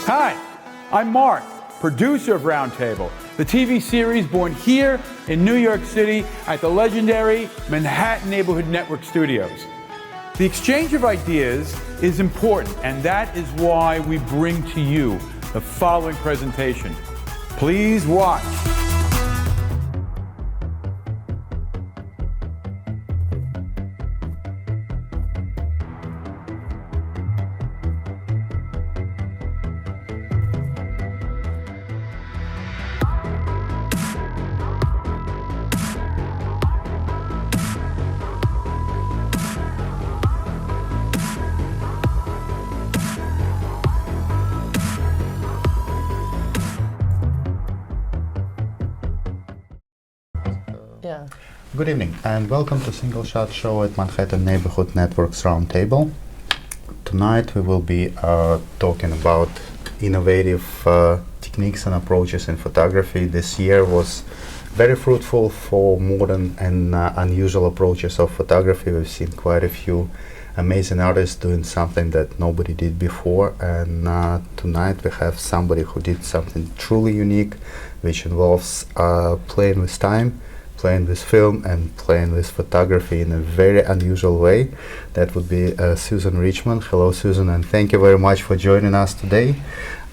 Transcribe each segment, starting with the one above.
Hi, I'm Mark, producer of Roundtable, the TV series born here in New York City at the legendary Manhattan Neighborhood Network Studios. The exchange of ideas is important, and that is why we bring to you the following presentation. Please watch. Yeah. Good evening and welcome to Single Shot Show at Manhattan Neighborhood Network's Roundtable. Tonight we will be talking about innovative techniques and approaches in photography. This year was very fruitful for modern and unusual approaches of photography. We've seen quite a few amazing artists doing something that nobody did before, and tonight we have somebody who did something truly unique, which involves playing with time, playing with film, and playing with photography in a very unusual way. That would be Susan Richman. Hello, Susan, and thank you very much for joining us today.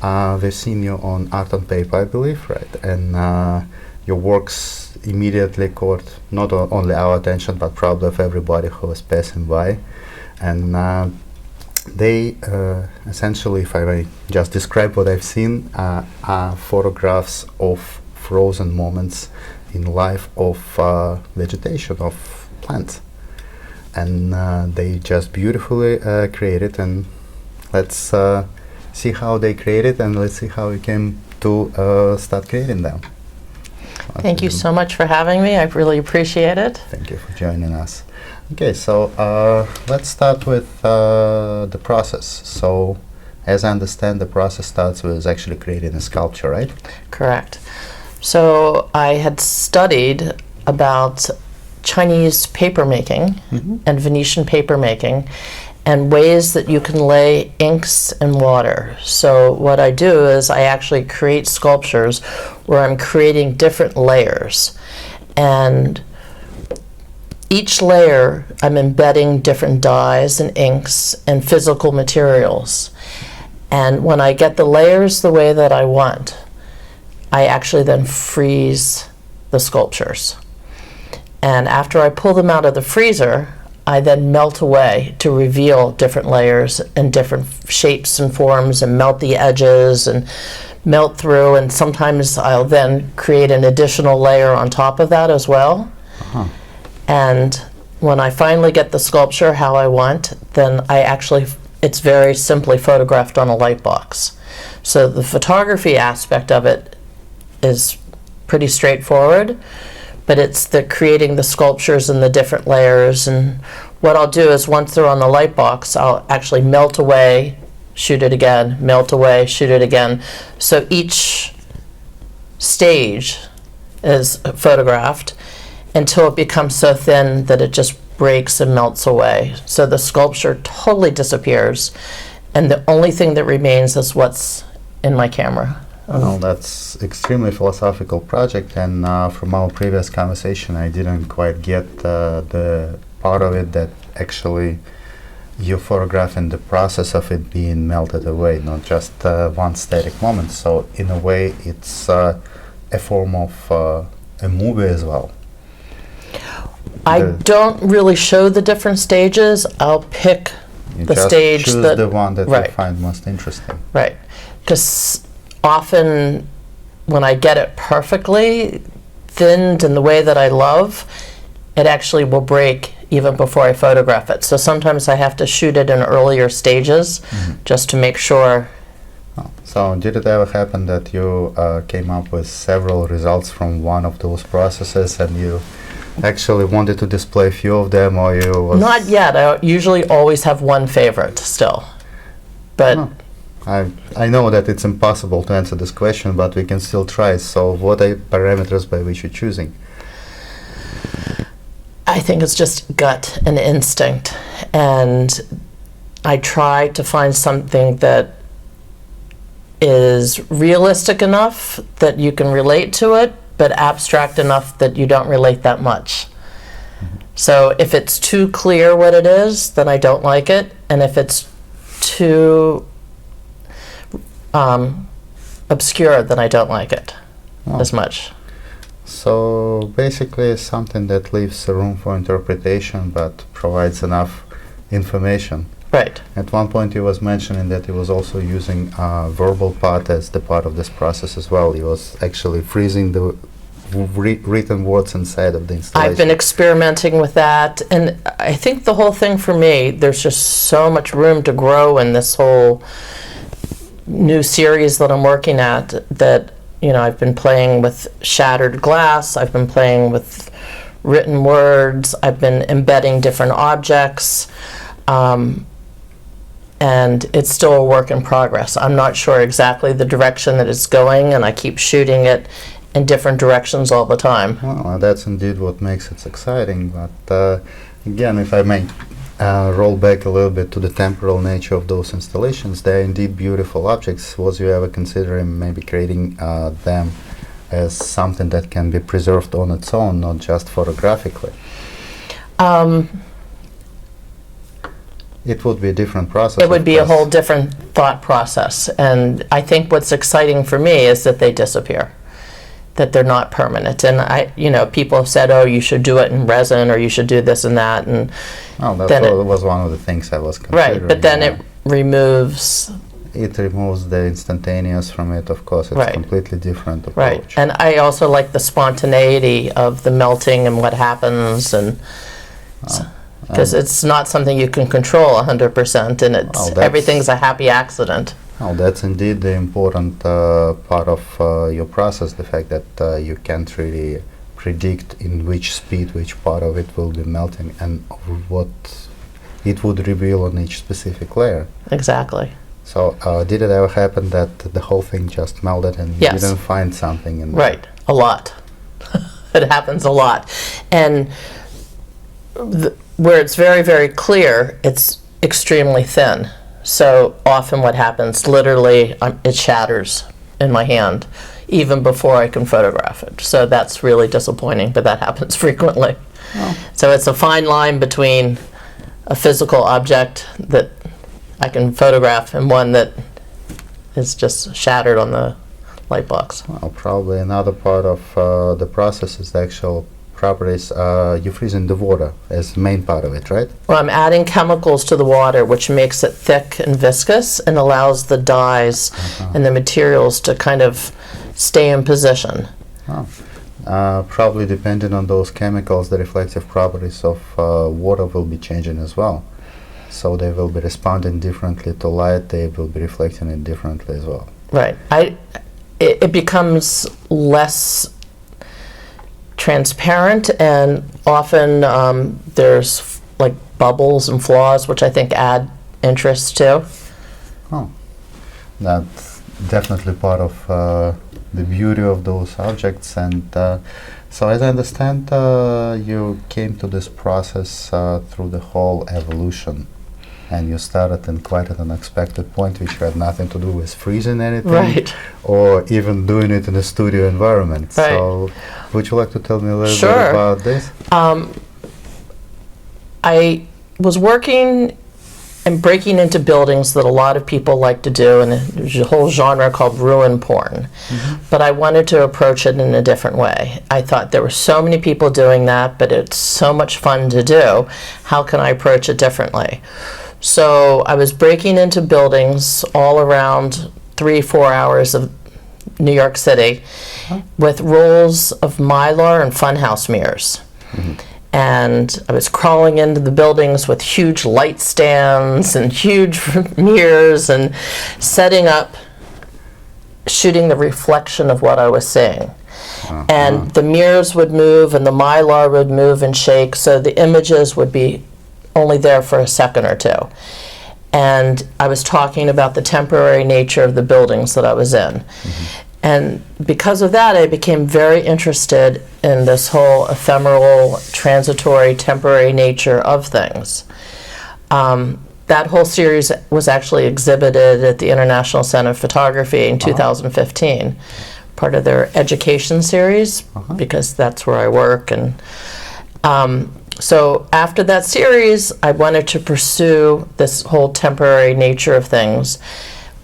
We've seen you on Art on Paper, I believe, right? And your works immediately caught not only our attention, but probably of everybody who was passing by. And they essentially, if I may just describe what I've seen, are photographs of frozen moments in life of vegetation, of plants, and they just beautifully created. And let's see how they created, and let's see how we came to start creating them. Thank you so much for having me. I really appreciate it. Thank you for joining us. Okay, so let's start with the process. So, as I understand, the process starts with actually creating a sculpture, right? Correct. So I had studied about Chinese paper making and Venetian paper making and ways that you can lay inks and water. So what I do is I actually create sculptures where I'm creating different layers, and each layer I'm embedding different dyes and inks and physical materials. And when I get the layers the way that I want, I actually then freeze the sculptures. And after I pull them out of the freezer, I then melt away to reveal different layers and different shapes and forms, and melt the edges and melt through. And sometimes I'll then create an additional layer on top of that as well. And when I finally get the sculpture how I want, then it's very simply photographed on a light box. So the photography aspect of it is pretty straightforward, but it's the creating the sculptures and the different layers. And what I'll do is once they're on the light box, I'll actually melt away, shoot it again, melt away, shoot it again. So each stage is photographed until it becomes so thin that it just breaks and melts away. So the sculpture totally disappears, and the only thing that remains is what's in my camera. Well, that's extremely philosophical project, and from our previous conversation I didn't quite get the part of it that actually you're photographing the process of it being melted away, not just one static moment. So in a way it's a form of a movie as well. I don't really show the different stages. I'll pick the stage choose that the one that right. you find most interesting. Right, because often when I get it perfectly thinned in the way that I love, it actually will break even before I photograph it. So sometimes I have to shoot it in earlier stages just to make sure. Oh, so did it ever happen that you came up with several results from one of those processes and you actually wanted to display a few of them, or you was Not yet. I usually always have one favorite still, but I know that it's impossible to answer this question, but we can still try. So what are parameters by which you're choosing? I think it's just gut and instinct, and I try to find something that is realistic enough that you can relate to it, but abstract enough that you don't relate that much. So if it's too clear what it is, then I don't like it. And if it's too obscure, then I don't like it as much. So basically it's something that leaves room for interpretation but provides enough information. Right. At one point he was mentioning that he was also using verbal part as the part of this process as well. He was actually freezing the written words inside of the installation. I've been experimenting with that, and I think the whole thing for me, there's just so much room to grow in this whole new series that I'm working at, that, you know, I've been playing with shattered glass, I've been playing with written words, I've been embedding different objects, and it's still a work in progress. I'm not sure exactly the direction that it's going, and I keep shooting it in different directions all the time. Well, that's indeed what makes it exciting. But again, if I may roll back a little bit to the temporal nature of those installations, they're indeed beautiful objects. Was you ever considering maybe creating them as something that can be preserved on its own, not just photographically? It would be a different process. It would be a whole different thought process. And I think what's exciting for me is that they disappear, that they're not permanent. And people have said, oh, you should do it in resin, or you should do this and that. And that was one of the things I was considering. Right, but then it removes... It removes the instantaneous from it, of course. It's a completely different approach. Right, and I also like the spontaneity of the melting and what happens, and because it's not something you can control 100%, and everything's a happy accident. Oh, that's indeed the important part of your process, the fact that you can't really predict in which speed which part of it will be melting and what it would reveal on each specific layer. Exactly. So did it ever happen that the whole thing just melted and you didn't find something in there? Right, a lot. It happens a lot. And where it's very, very clear, it's extremely thin. So often what happens, literally, it shatters in my hand, even before I can photograph it. So that's really disappointing, but that happens frequently. Oh. So it's a fine line between a physical object that I can photograph and one that is just shattered on the light box. Well, probably another part of the process is the actual properties. You freeze in the water as the main part of it, right? Well, I'm adding chemicals to the water, which makes it thick and viscous and allows the dyes and the materials to kind of stay in position. Oh. Probably depending on those chemicals, the reflective properties of water will be changing as well. So they will be responding differently to light, they will be reflecting it differently as well. Right. It becomes less transparent, and often there's like bubbles and flaws, which I think add interest too. Oh, that's definitely part of the beauty of those objects. And so as I understand, you came to this process through the whole evolution, and you started in quite an unexpected point, which had nothing to do with freezing anything, or even doing it in a studio environment. Right. So would you like to tell me a little bit about this? I was working and breaking into buildings that a lot of people like to do, and there's a whole genre called ruin porn. But I wanted to approach it in a different way. I thought there were so many people doing that, but it's so much fun to do. How can I approach it differently? So I was breaking into buildings all around 3-4 hours of New York City with rolls of Mylar and funhouse mirrors. And I was crawling into the buildings with huge light stands and huge mirrors and setting up, shooting the reflection of what I was seeing. And the mirrors would move and the Mylar would move and shake, so the images would be only there for a second or two. And I was talking about the temporary nature of the buildings that I was in. And because of that, I became very interested in this whole ephemeral, transitory, temporary nature of things. that whole series was actually exhibited at the International Center of Photography in 2015, part of their education series, because that's where I work. And so after that series, I wanted to pursue this whole temporary nature of things,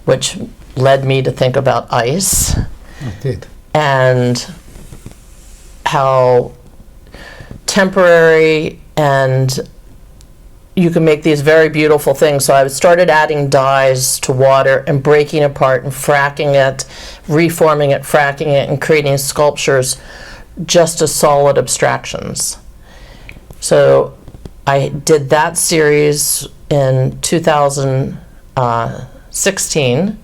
which led me to think about ice. It did. And how temporary, and you can make these very beautiful things. So I started adding dyes to water and breaking apart and fracking it, reforming it, fracking it, and creating sculptures just as solid abstractions. So I did that series in 2016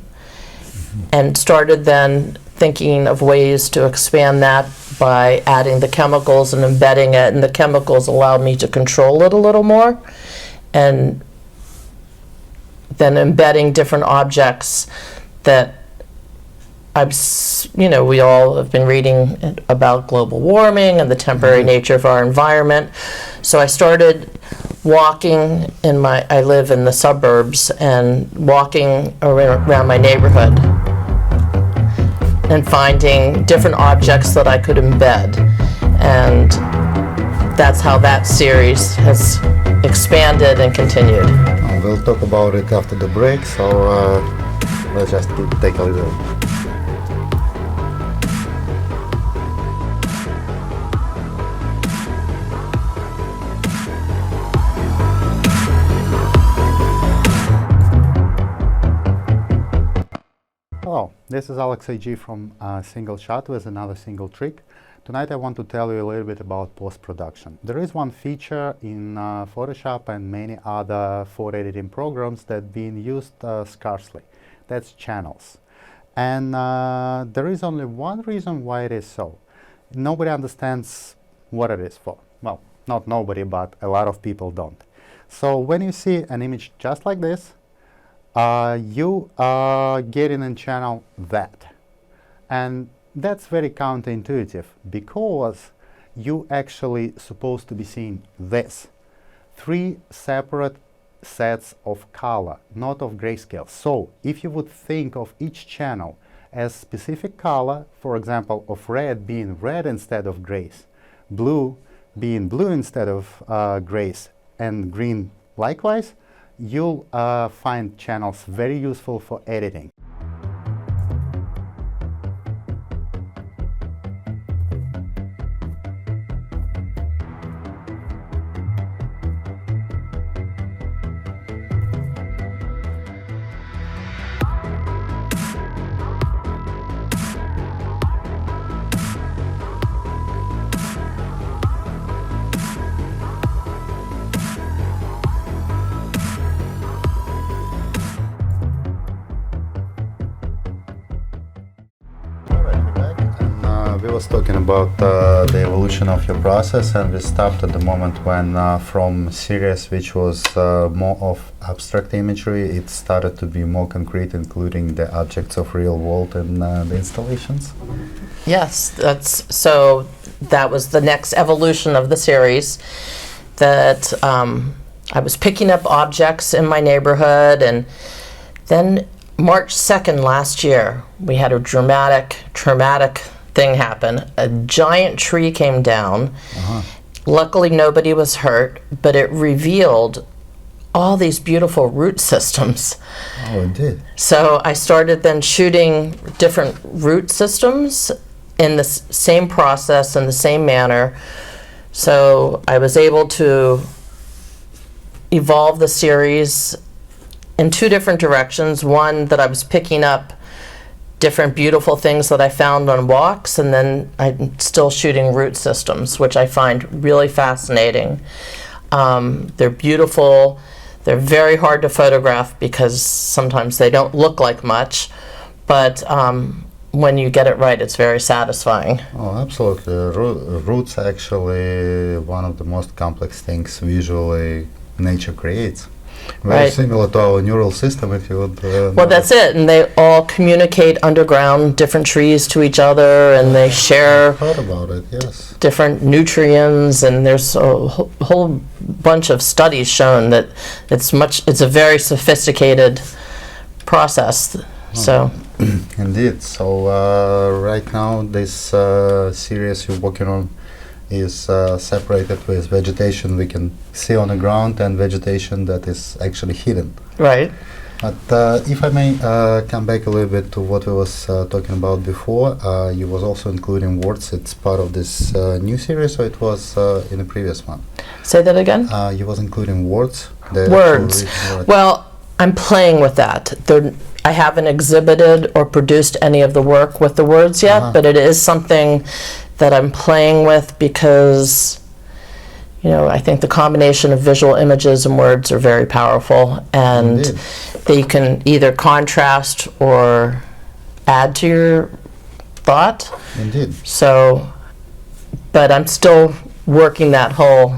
and started then thinking of ways to expand that by adding the chemicals and embedding it, and the chemicals allowed me to control it a little more, and then embedding different objects that we all have been reading about global warming and the temporary nature of our environment. So I started walking I live in the suburbs, and walking around my neighborhood and finding different objects that I could embed. And that's how that series has expanded and continued. We'll talk about it after the break, so let's just take a little. Hello, this is Alex AG from Single Shot with another single trick. Tonight I want to tell you a little bit about post-production. There is one feature in Photoshop and many other photo editing programs that being used scarcely. That's channels. And there is only one reason why it is so. Nobody understands what it is for. Well, not nobody, but a lot of people don't. So when you see an image just like this, you are getting a channel that. And that's very counterintuitive, because you actually supposed to be seeing this. 3 separate sets of color, not of grayscale. So if you would think of each channel as specific color, for example, of red being red instead of grays, blue being blue instead of grays, and green likewise, you'll find channels very useful for editing. We was talking about the evolution of your process, and we stopped at the moment when from series which was more of abstract imagery, it started to be more concrete, including the objects of real world and the installations. Yes, that was the next evolution of the series, that I was picking up objects in my neighborhood, and then March 2nd last year, we had a traumatic thing happen. A giant tree came down. Luckily nobody was hurt, but it revealed all these beautiful root systems. Oh, it did. So I started then shooting different root systems in the same process, in the same manner. So I was able to evolve the series in 2 different directions. One, that I was picking up different beautiful things that I found on walks, and then I'm still shooting root systems, which I find really fascinating. They're beautiful. They're very hard to photograph because sometimes they don't look like much, but when you get it right, it's very satisfying. Oh, absolutely. Roots are actually one of the most complex things visually nature creates. Very Right. similar to our neural system, if you would. Well, that's it, and they all communicate underground, different trees to each other, and they share Heard about it, yes. different nutrients, and there's a whole bunch of studies shown that it's a very sophisticated process. So, Indeed. So right now, this series you're working on is separated with vegetation we can see on the ground and vegetation that is actually hidden. right. But if I may come back a little bit to what we was talking about before, you was also including words. It's part of this new series, or it was in the previous one? Say that again. You was including words. The Words. actual written word. Well, I'm playing with that. I haven't exhibited or produced any of the work with the words yet, Uh-huh. but it is something that I'm playing with because, I think the combination of visual images and words are very powerful, and Indeed. they can either contrast or add to your thought. Indeed. So, but I'm still working that whole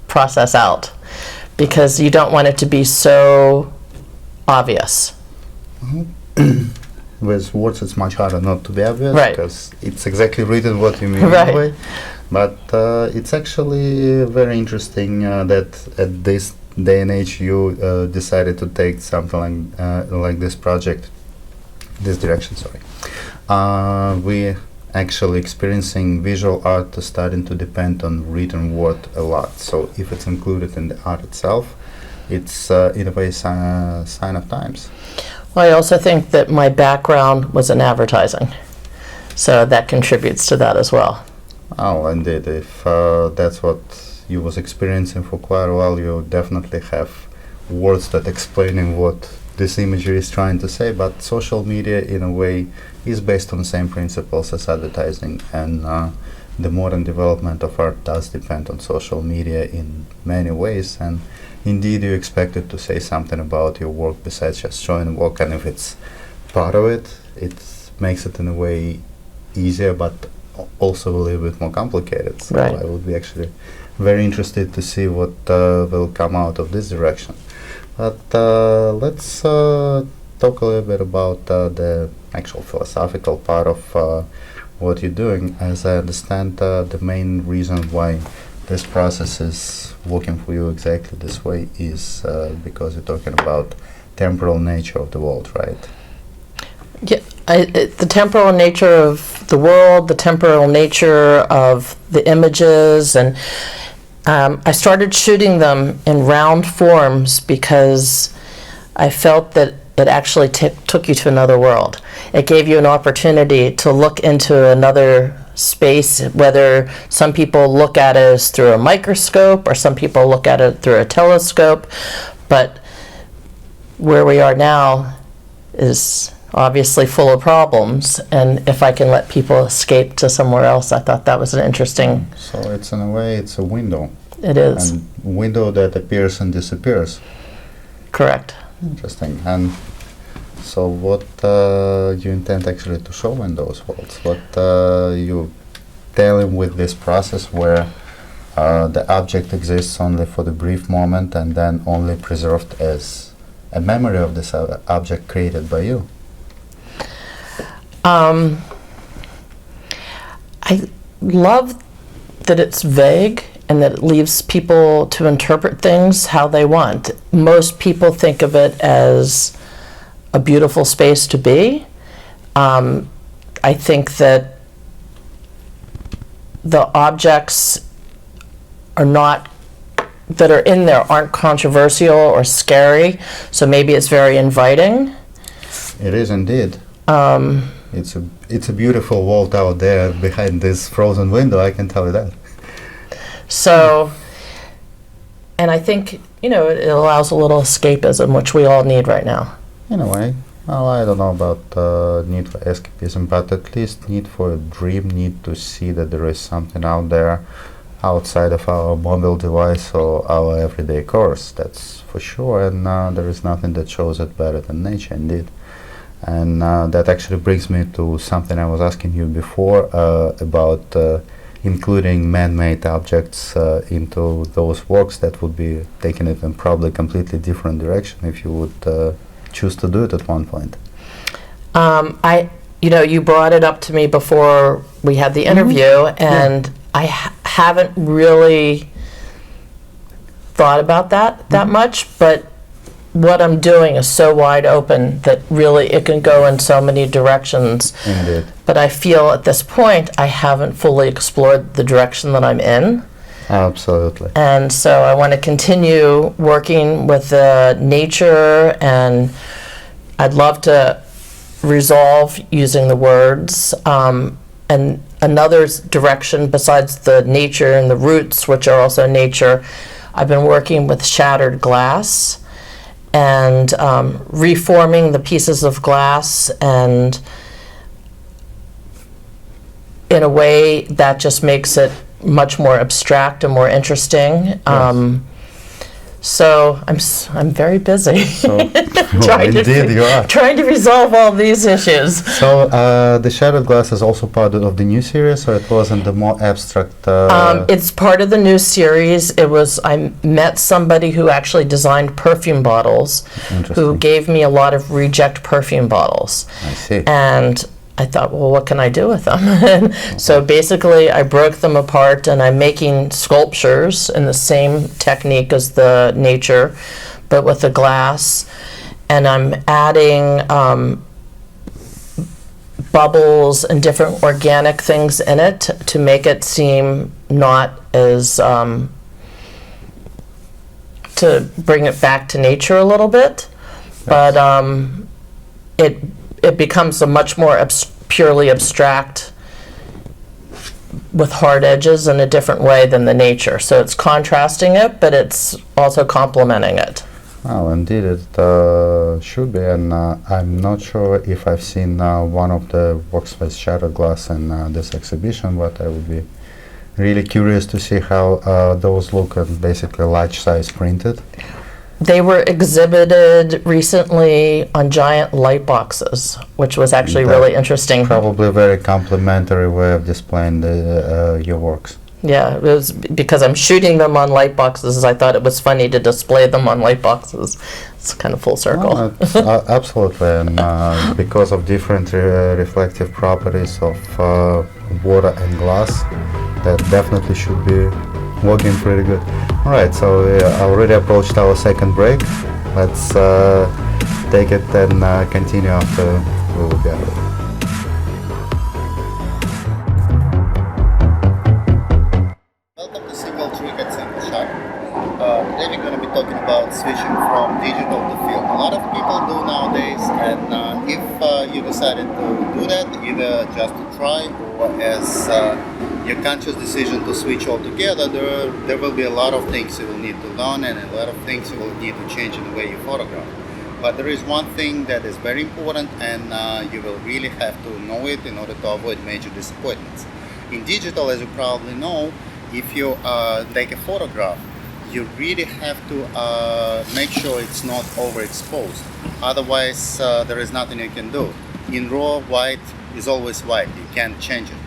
process out because you don't want it to be so obvious. With words, it's much harder not to be obvious, Right. because it's exactly written what you mean Right. anyway. But it's actually very interesting that at this day and age you decided to take something like this project, this direction. Sorry, we actually experiencing visual art starting to depend on written word a lot. So if it's included in the art itself, it's in a way sign of times. Well, I also think that my background was in advertising, so that contributes to that as well. Oh, indeed. If that's what you was experiencing for quite a while, you definitely have words that explaining what this imagery is trying to say. But social media, in a way, is based on the same principles as advertising, and the modern development of art does depend on social media in many ways. And indeed, you expected to say something about your work besides just showing work, and if it's part of it, it makes it in a way easier, but also a little bit more complicated. So Right. I would be actually very interested to see what will come out of this direction. But let's talk a little bit about the actual philosophical part of what you're doing. As I understand, the main reason why this process is working for you exactly this way is because you're talking about temporal nature of the world, right? Yeah, the temporal nature of the world, the temporal nature of the images, and I started shooting them in round forms because I felt that it actually took you to another world. It gave you an opportunity to look into another space, whether some people look at it as through a microscope or some people look at it through a telescope, but where we are now is obviously full of problems, and if I can let people escape to somewhere else, I thought that was an interesting. So it's in a way, it's a window. It is. And window that appears and disappears. Correct. Interesting. And so what you intend actually to show in those worlds? What you telling with this process where the object exists only for the brief moment and then only preserved as a memory of this object created by you? I love that it's vague and that it leaves people to interpret things how they want. Most people think of it as a beautiful space to be. I think that the objects that are in there aren't controversial or scary, so maybe it's very inviting. It is indeed. It's a beautiful world out there behind this frozen window, I can tell you that. So, and I think, it allows a little escapism, which we all need right now. In a way. Well, I don't know about need for escapism, but at least need for a dream, need to see that there is something out there outside of our mobile device or our everyday course, that's for sure, and there is nothing that shows it better than nature, indeed. And that actually brings me to something I was asking you before about including man-made objects into those works, that would be taking it in probably a completely different direction if you would choose to do it at one point. You brought it up to me before we had the interview, and I haven't really thought about that much, but what I'm doing is so wide open that really it can go in so many directions. Indeed. But I feel at this point I haven't fully explored the direction that I'm in. Absolutely. And so I want to continue working with nature, and I'd love to resolve using the words. And another direction besides the nature and the roots, which are also nature, I've been working with shattered glass and reforming the pieces of glass, and in a way that just makes it much more abstract and more interesting. So I'm very busy trying to resolve all these issues. So the shattered glass is also part of the new series, or it wasn't the more abstract? It's part of the new series. I met somebody who actually designed perfume bottles, who gave me a lot of reject perfume bottles. I see. And I thought, well, what can I do with them? So basically, I broke them apart, and I'm making sculptures in the same technique as the nature, but with the glass. And I'm adding bubbles and different organic things in it to make it seem not as to bring it back to nature a little bit. But it becomes a much more purely abstract with hard edges in a different way than the nature. So it's contrasting it, but it's also complementing it. Well, indeed, it should be, and I'm not sure if I've seen one of the works with shattered glass in this exhibition, but I would be really curious to see how those look, basically large size printed. They were exhibited recently on giant light boxes, which was actually really interesting. Probably a very complimentary way of displaying your works. Yeah, it was because I'm shooting them on light boxes. I thought it was funny to display them on light boxes. It's kind of full circle. No, absolutely, and because of different reflective properties of water and glass, that definitely should be working pretty good. All right, so we already approached our second break. Let's take it and continue after we will be out. Welcome to Single Trick at Single Shot. Today we're going to be talking about switching from digital to film. A lot of people do nowadays, and if you decided to do that, either just to try or as your conscious decision to switch altogether, there will be a lot of things you will need to learn, and a lot of things you will need to change in the way you photograph. But there is one thing that is very important, and you will really have to know it in order to avoid major disappointments. In digital, as you probably know, if you take a photograph, you really have to make sure it's not overexposed. Otherwise, there is nothing you can do. In RAW, white is always white. You can't change it.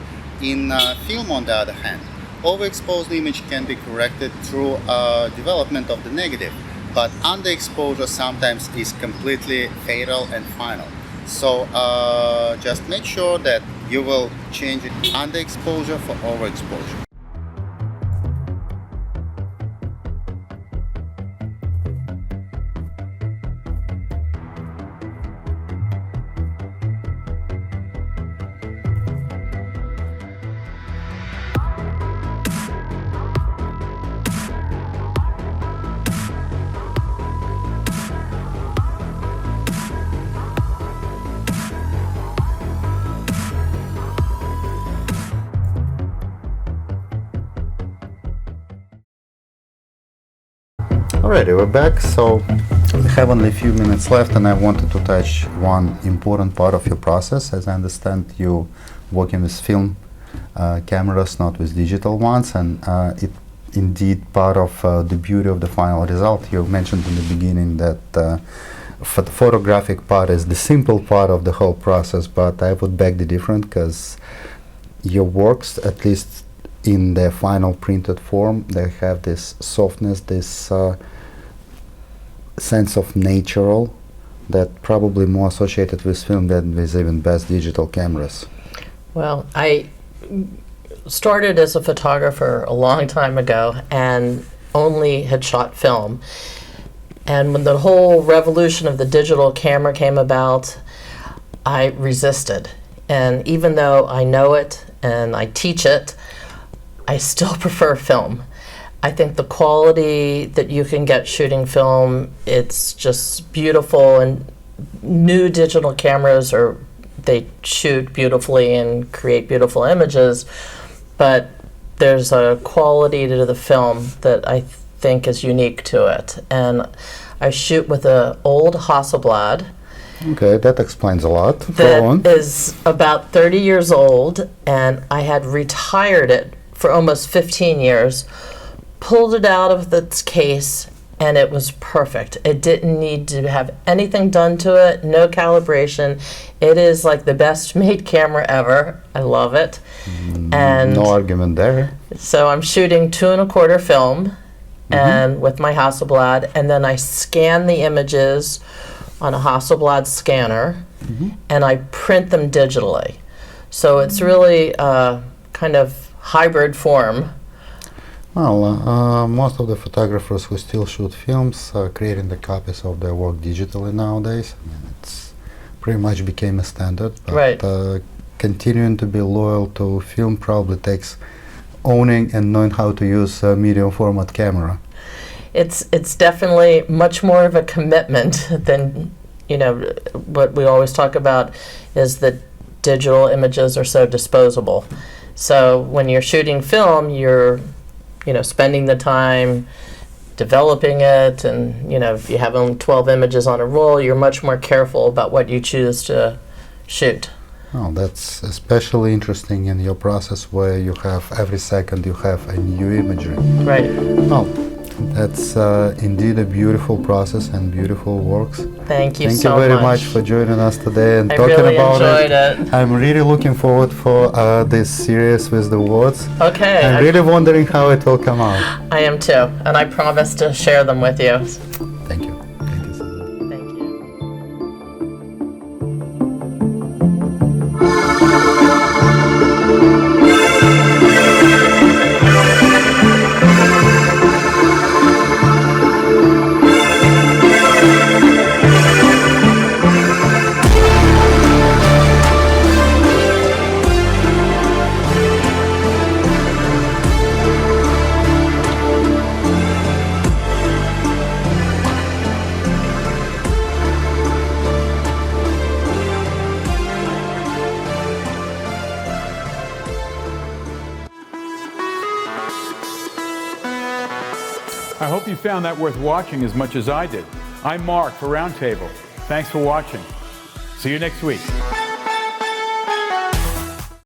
In film, on the other hand, overexposed image can be corrected through development of the negative, but underexposure sometimes is completely fatal and final. So just make sure that you will change it underexposure for overexposure. Alrighty, we're back. So we have only a few minutes left, and I wanted to touch one important part of your process. As I understand, you working with film cameras, not with digital ones, and it indeed part of the beauty of the final result. You mentioned in the beginning that the photographic part is the simple part of the whole process, but I would beg the difference, because your works, at least in their final printed form, they have this softness, this sense of natural that probably more associated with film than with even best digital cameras. Well, I started as a photographer a long time ago and only had shot film. And when the whole revolution of the digital camera came about, I resisted. And even though I know it and I teach it, I still prefer film. I think the quality that you can get shooting film, it's just beautiful, and new digital cameras they shoot beautifully and create beautiful images, but there's a quality to the film that I think is unique to it. And I shoot with an old Hasselblad. Okay, that explains a lot. Go That on. is about 30 years old, and I had retired it for almost 15 years, pulled it out of its case, and it was perfect. It didn't need to have anything done to it, no calibration. It is like the best made camera ever. I love it. And No argument there. so I'm shooting 2¼ film and with my Hasselblad, and then I scan the images on a Hasselblad scanner and I print them digitally. So it's really a kind of hybrid form. Well, most of the photographers who still shoot films are creating the copies of their work digitally nowadays. I mean, it's pretty much became a standard. But Right. Continuing to be loyal to film probably takes owning and knowing how to use a medium format camera. It's definitely much more of a commitment than, what we always talk about is that digital images are so disposable. So when you're shooting film, you're spending the time developing it, and if you have only 12 images on a roll, you're much more careful about what you choose to shoot. Well, that's especially interesting in your process where you have every second you have a new imagery. Right. Well, that's indeed a beautiful process and beautiful works. Thank you Thank so you very much. much for joining us today and I talking really about enjoyed it. I'm really looking forward for this series with the words. Okay. I'm really wondering how it will come out. I am too, and I promise to share them with you. Thank you. Thank you so much. Thank you. I hope you found that worth watching as much as I did. I'm Mark for Roundtable. Thanks for watching. See you next week.